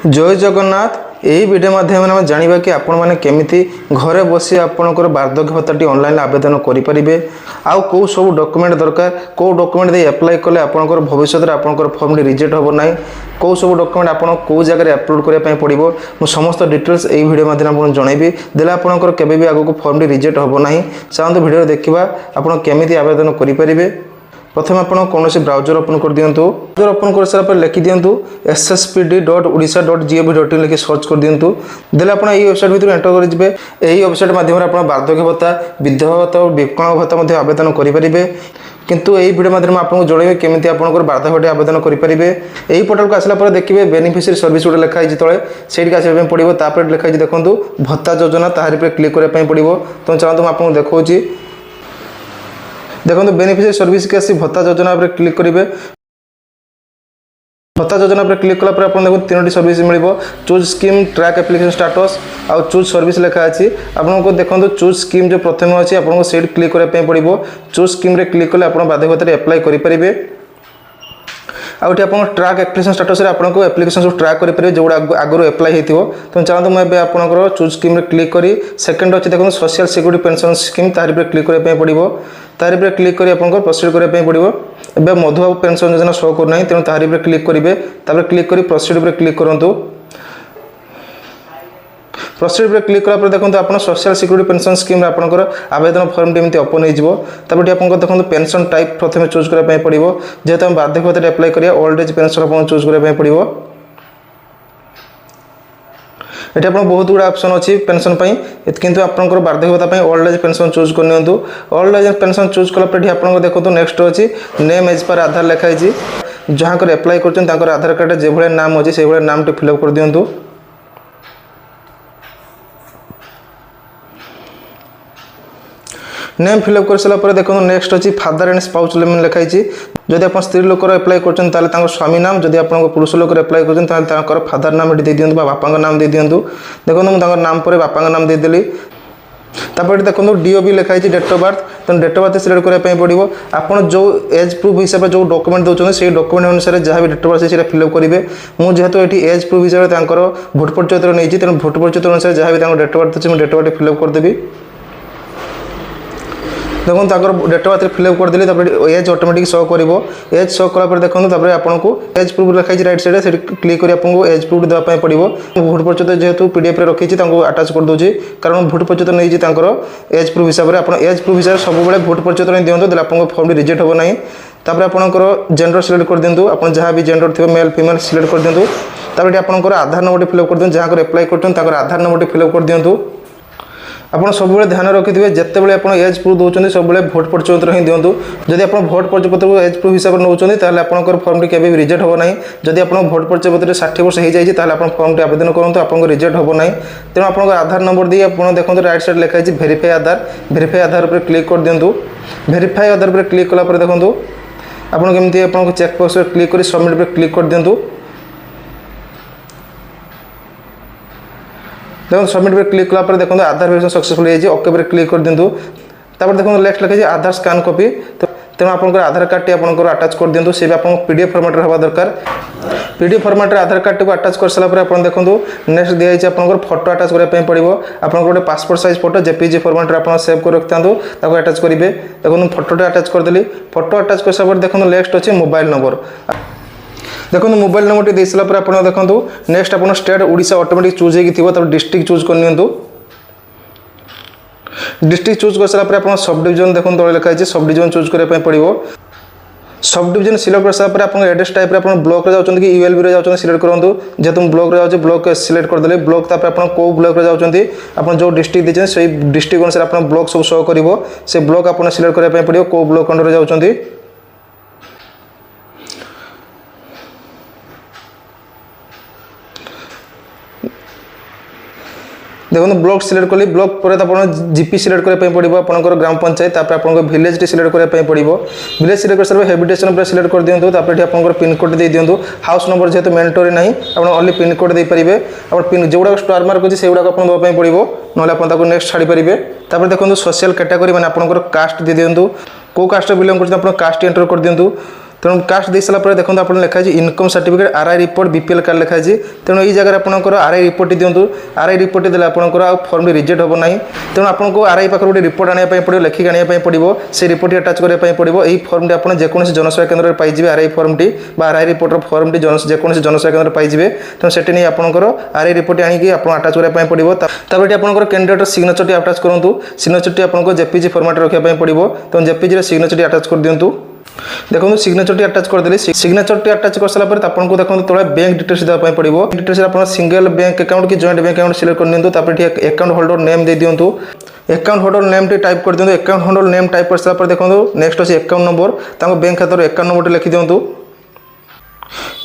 जय जगन्नाथ। यही वीडियो माध्यम आम जाना कि आपण मैंने केमी घरे बसी आपंकर वार्धक्य भत्ता ऑनलाइन आवेदन करेंगे आउ कौ सब डॉक्यूमेंट दरकार कौ डॉक्यूमेंट दे अप्लाई कले आपंकर भविष्य में आपंकर फॉर्म रिजेक्ट हो ना कौ सब डॉक्यूमेंट आपन कौ जगह अपलोड करने पड़ो मुझ समस्त डिटेल्स यही वीडियो माध्यम आपको जनइबी देले आपंकर केबे भी आगक फॉर्म रिजेक्ट हो ना चाहते वीडियो देखा आपड़ केमी आवेदन करेंगे। प्रथम आप कौन ब्राउजर ओपन कर दिंतु। ब्राउजर ओपन कर सारा लिखि दिंतु ssspd.odisha.gov.in लिखि सर्च कर दिंतु। देले आप वेबसाइट भर एंटर करेंगे। यही वेबसाइट माध्यम आप वार्धक्य भत्ता विधवा भत्ता और विकलांग भत्ता आवेदन करेंगे। किंतु यही वीडियो माध्यम आपको जनइबे केमी आपंकर वार्धक्य भत्ता आवेदन करेंगे। यही पोर्टल को आसला देखिए बेनिफिशियरी सर्विस गोटे लिखाई तले से आसपा पड़ो तापर लिखाई देखो भत्ता योजना तार क्लिक करने पड़ो। तो चलते आपको देखा देखो बेनिफिशियरी सर्विस के आसी भत्ता योजना पर क्लिक करेंगे। भत्ता योजना पर क्लिक कला आप देखो तीनो सर्विस मिल choose scheme track application status आउ चूज सर्विस लिखा अच्छी आपको देखो चूज स्कीम जो प्रथम अच्छी आपको से क्लिक करने पड़ो। चूज स्कीम रे क्लिक कले आप वार्धक्य भत्ता अप्लाई करेंगे। आउट आप ट्रैक एप्लिकेशन स्टाटस आपको एप्लिकेशन सब ट्रैक करेंगे जो आगुरी अप्लाई हो। तो चलते मुझे आपंकर चूज स्कीम क्लिक करी सेकेंड अच्छी देखो सोशल सिक्यूरिटी पेंशन स्कीम तार क्लिक करने पड़ो। तार क्लिक कर आपको प्रोसीड करने पड़ो। एवं मधुबाबू पेंशन योजना शो करना तेणु तार क्लिक करेंगे। क्लिक कर प्रोसीड पर क्लिक करूँ। प्रोसीड पर क्लिक कला देखो आप सोशल सिक्यूरिटी पेंशन स्कीम आपंकर आवेदन फॉर्म टी ओपन होती आपको देखो पेंशन टाइप प्रथम चूज करने पड़ो। जेहेतु हम वार्धक्य भत्ता अप्लाई करिया ओल्ड एज पेंशन आप चूज करने पड़ो। ये आप बहुत गुड़ा ऑप्शन अच्छी पेंशन किंतु आपंकर वार्धक्य भत्ता ओल्ड एज पेंशन चूज करनी। ओल्ड एज पेंशन चूज कलापर आपको देखो नेक्स्ट अच्छी नेम एज पर आधार लिखाई जहाँ कर अप्लाई कर आधार कार्ड जो भाई नाम अच्छी से भाई नाम फिलअप कर दिंतु। नेम फिलअप कर सारा देखो नेक्स्ट अच्छी फादर एंड स्पाउस नेम लिखाई जदि आप स्त्री लोकर अप्लाई कर स्वामी नाम जदि आप पुरुष लोकर अप्लाई कर फादर नाम ये दे दिंतु बापा नाम दे दिंतु। देखो मुझे नाम पर बापा नाम देदेली। तापर देखो डीओबी लिखाई डेट ऑफ बर्थ तो डेट ऑफ बर्थ सिलेक्ट करने पड़ो। आप जो एज प्रूफ हिसाब से जो डॉक्यूमेंट दौरान से डॉक्यूमेंट अनुसार जहाँ भी डेट ऑफ बर्थ से फिलअप करेंगे। मुझे जेहेतु ये एज प्रूफ हिसाब से भोट परिचय नहीं तेणु भोट परिचय अनुसार जहाँ भी डेट ऑफ बर्थ अच्छे डेट ऑफ बर्थ फिलअप करदेवी। देखो डेट ऑफ बर्थ फिलअप करदेली एज ऑटोमेटिक शो कर एज शो कलापर देखो आपको एज प्रूफ लिखाई राइट साइड से क्लिक कर आपको एज प्रूफ देवाई पड़ो। भोट परिचय जेहेतु पीडीएफ रखी आटाच कर दूसरी कारण भोट परिचय नहीं एज प्रूफ हिसाब से आप एज प्रूफ हिसाब से सब भोट परिचय नहीं दिखाते आपको फॉर्म रिजेक्ट हो ना। तापर आपंकर जेंडर सिलेक्ट कर दिंतु आप जहाँ भी जेंडर थी मेल फीमेल सिलेक्ट कर दिंतु। तापर आपंकर आधार नंबर फिलअप कर दिखाँ जहाँ अप्लाई कर आधार नंबर फिलअप कर दिंतु। आप सब ध्यान रखिए जिते बड़े आप एज प्रूफ दौरान सब भोट परिचय पत्र ही दिंतु। जदि आप भोट परिचय पत्र को एज प्रूफ हिसाब से नौकरी तेल आपंकर फॉर्म टी केवे रिजेक्ट हो ना। जदि आप भोट परिचय पत्र 60 वर्ष हो जाए फॉर्म टी आवेदन करूँ आपको रिजेक्ट हो ना। तेणु आप आधार नंबर दी आप देखो राइट साइड लिखाई भेरीफाई आधार भेरीफाई आधार पर क्लिक कर दिंतु। भेरीफाई आधार पर क्लिक कलापर देखो आपको केमती आपको चेकबॉक्स क्लिक कर सबमिट पर क्लिक कर दिंतु। देखो सबमिट पर क्लिक कलापर देखो आधार वेरिफिकेशन सक्सेसफुल है ओके पर क्लिक कर दिंतु। तापर देखो नेक्स्ट लिखाई आधार स्कान कॉपी तेणु आपंकर आधार कार्ड टी आपंकर अटैच कर दिंतु। से भी आपको पीडीएफ फॉर्मेट हवा दरकार। पीडीएफ फॉर्मेट आधार कार्ड को अटैच कर सारा आप देखो नेक्स्ट दिखाई आपंकर फोटो अटैच करने पड़ो। आपको गोटे passport size photo JPG format आप सेव कर रखि था अटैच करेंगे। देखो फोटो अटैच करदेली। फोटो अटैच कर सारा देखो नेक्स्ट अच्छे मोबाइल नंबर देखो मोबाइल नंबर दे सारा आप देखो नेक्स्ट आप स्टेट ओडिशा ऑटोमेटिक चूज हो डिस्ट्रिक्ट चूज कर नियंतु। डिस्ट्रिक्ट चूज कर सारा आप सब डिवीजन देखो तले लिखाई सब डिवीजन चूज करने पड़ो। सब डिवीजन सिलेक्ट कर सारा आप एड्रेस टाइप आप ब्लॉक रे जाउछन कि यूएलबी रे जाउछन सिलेक्ट करंतु। जेतु ब्लॉक रे जाउछ ब्लॉक सिलेक्ट कर देले ब्लॉक तापर आप को ब्लॉक रे जाउछन आप जो डिस्ट्रिक्ट देछन से डिस्ट्रिक्ट अनुसार आप ब्लॉक सब शो करिवो। से ब्लॉक आप सिलेक्ट करने पड़ो को ब्लॉक अंडर रे जाउछन। देखो ब्लॉक सिलेक्ट कली ब्लॉक पर आप जीपी सिलेक्ट करने पड़ो आपंकर ग्राम पंचायत आप विलेज टी सिलेक्ट करने पड़ो। विलेज सिलेक्ट कर सारा हेबिटेशन पर सिलेक्ट कर दिंतु। आपंकर पिन कोड दे दिंतु। हाउस नंबर जेहेतु मैंडेटरी ना आप ओनली पिन कोड दे पारे आप पिन जो गुड़ा स्टार मार्क अच्छे से गुड़ा आपको देवाई पड़ो ना आप नेक्स्ट छाड़ी पारे। तापर देखो सोशल कैटेगरी मैंने आपंकर कास्ट दे दिंतु। कौ कास्ट बिलंग कर कास्ट एंटर कर दिंतु। तेणु कास्ट दे सारापर देखो आप लिखाई income certificate RI report BPL card लिखाई तेणु ये जगह आपंकर आरआई रिपोर्ट दिंतु आरआई रिपोर्ट देते आपंकर आ फर्म रिजेक्ट हम ना तेणु आपको आरआई पाखर गोटे रिपोर्ट आने पड़ो लिखिक आने पड़ो से रिपोर्ट अटाच करने पड़ो यही फर्म आप जेकोसी जनसेवा केन्द्र में पाइबे आरआई फर्म टी आरआई रिपोर्टर फर्म टी जेकोसी जनसेवा केन्द्र में पाइबे तेणु से नहीं आपंकर आरआई रिपोर्ट आनिक अटाच करने पड़ो तापर आपंकर कैंडिडेट सिग्नेचर अटाच करूँ सिग्नेचर आपको जेपीजी फर्माट रखापी पड़ो तेणु जेपीजी सिग्नेचर अटाच कर दिंतु देखो सिग्नेचर अटाच करदेली सिग्नेचर अटाच कर सारा आपको देखो तले बैंक डिटेल्स देवाई पड़ो डिटेल्स आप सिंगल बैंक अकाउंट कि जॉइंट बैंक अकाउंट सिलेक्ट कर दिंतु अकाउंट होल्डर नेम दे दिंतु अकाउंट होल्डर नेम टी टाइप कर दिंतु अकाउंट होल्डर नेम टाइप कर सारा देखो नेक्स्ट अच्छे अकाउंट नंबर बैंक खातर अकाउंट नंबर लिखि दिंतु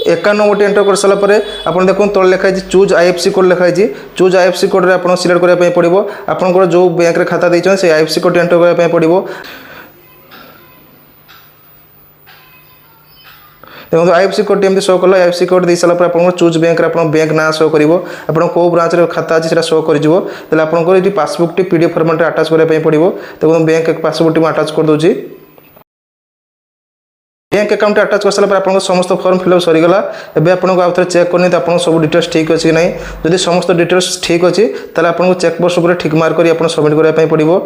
अकाउंट नंबर एंटर कर सारापर आप देखो तले लिखाई चूज आईएफसी कोड लिखाई चूज आईएफसी कोड आप सिलेक्ट करने पड़ो आपंकर जो बैंक खाता देते से आईएफसी कोड एंटर करने पड़ो देखो आईएफसी कोड एमती शो कला आईएफसी कोड दे सारा आप चूज बैंक बैंक ना शो कर कौ ब्रांच खाता अच्छे से शो कर आपंकर ये पासबुक टी पीडीएफ फॉर्मेट अटाच करने पड़ो देखो बैंक पासबुक टी अटाच कर दूसरी बैंक अकाउंट अटाच कर सारा आप समस्त फॉर्म फिलअप सरीगला एवं आपको आउ थे चेक करनी तो आप सब डिटेल्स ठीक अच्छी ना जब समस्त डिटेल्स ठीक अच्छी तेल आपको चेकबॉक्स उपर ठीक मार्क कर सबमिट करने पड़ो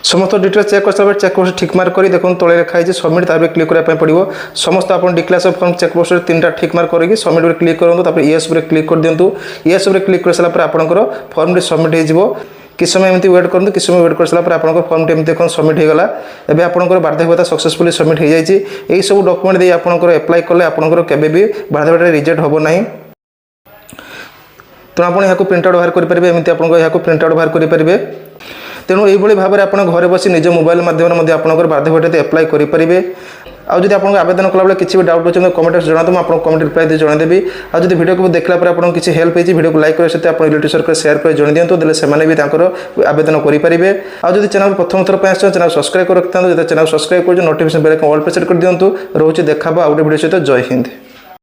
समस्त डिटेल्स चेक कर सारा चेकबॉक्स ठीक मार्क कर देखो तले लिखाई सबमिट तार क्लिक करने पड़ो समस्त आप डिक्लेरेशन फॉर्म चेकबॉक्स तीन टा ठीक मार्क करके सबमिट पर क्लिक करूँ तापर येस पर क्लिक कर दिंतु येस पर क्लिक कर सारा आपंकर फॉर्म सबमिट हो किस समय एमती वेट करूँ किस समय वेट कर सारा आपंकर फॉर्म टी एमती सबमिट होगा एवं आपंकर बार्धक्य भत्ता सक्सेसफुली सबमिट हो जाए यही सब डॉक्यूमेंट दे आपंकर एप्लाई कले आपंकर केबे भी बार्धक्य भत्ता रिजेक्ट हम ना तेणु आप यहाँ प्रिंट आउट बाहर करेंगे एमती आपको प्रिंट आउट बाहर करेंगे तेणु यही भाव में आप घर बस निज मोबाइल माध्यम आपंकर बार्धक्य भत्ता एप्लाई करेंगे आउ जब आपको आवेदन कला किसी भी डाउट अच्छे कमेंट जना तो आपको कमेंट रिप्लाई दे जनदेवी आउ जब वीडियो को देखला आपको किसी हेल्प होती वीडियो को लाइक कर सहित आप रिलेटिव सर्कल शेयर कर जन दिंतु देले से भी आवेदन करेंगे आउ जब चैनल प्रथम थर पर चैनल सब्सक्राइब कर रखता चैनल सब्सक्राइब कर नोटिफिकेशन बेल ऑल पे सेट कर दिंतु रोचे देखा आउ गोटे वीडियो सहित जय हिंद।